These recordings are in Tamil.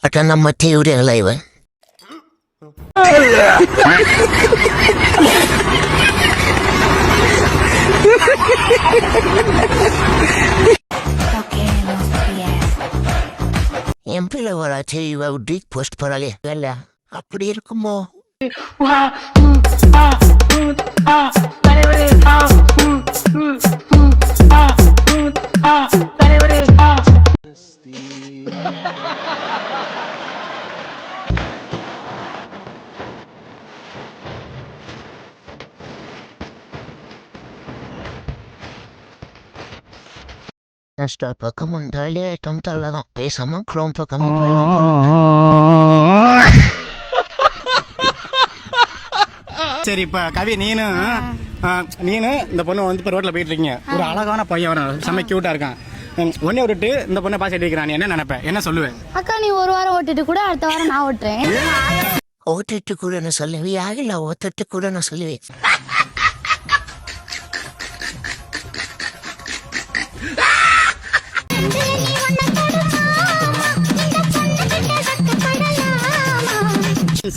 அட நம்ம தேவையில்லை இவன். என் பிள்ளை ஒரு செய்வ டீக் போஸ்ட் போறாளே இல்ல அப்படி இருக்குமோ? பக்கம் வந்தாலே தொந்தரல தான் பேசாம குரோம் பக்கம் சரி இப்ப கவி நீனு இந்த பொண்ணு வந்து இப்ப ரோட்ல போயிட்டு இருக்கீங்க. ஒரு அழகான பையன் வரும், செம்ம கியூட்டா இருக்கான். ஒன்னே விட்டுட்டு இந்த பொண்ணை பாஸ் எடுக்கிறான், என்ன நினைப்பேன், என்ன சொல்லுவேன்? அக்கா நீ ஒரு வாரம் ஓட்டிட்டு கூட அடுத்த வாரம் நான் ஓட்டுறேன். ஓட்டிட்டு கூட நான் சொல்லுவேன், ஆகல ஓட்டிட்டு கூட நான் சொல்லுவேன்.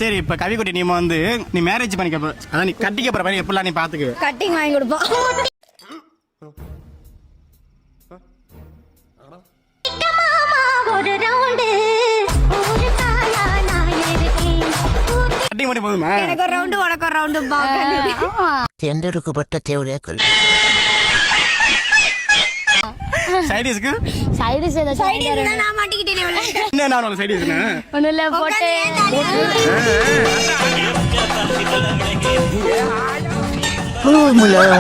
சரி இப்ப கவிக்குட்டி நீ வந்து நீ மேரேஜ் பண்ணிக்க, அதான் நீ கட்டிக்க போற பையன் எப்படிலாம் நீ பாத்துக்கு? கட்டிங் வாங்கி கொடுப்போம். கட்டிங் மட்டும் போதுமா? எனக்கு ஒரு ரவுண்டு உனக்கு ஒரு ரவுண்டு பாக்க. தேர்ந்தெடுக்கப்பட்ட தேவையாக்கள் சைடிஸ்க்கு சைடிஸ் ஏதோ சைடிஸ் நான் மாட்டிக்கிட்டேனே. என்ன நான் ஒரு சைடிஸ்னா ஒண்ணு இல்ல போட்டு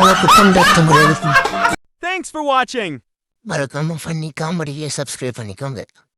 உனக்கு கொண்டாட்ட முடியாது. Thanks for watching. மறக்காம பண்ணி காமெடியை சப்ஸ்கிரைப் பண்ணிக்கோங்க.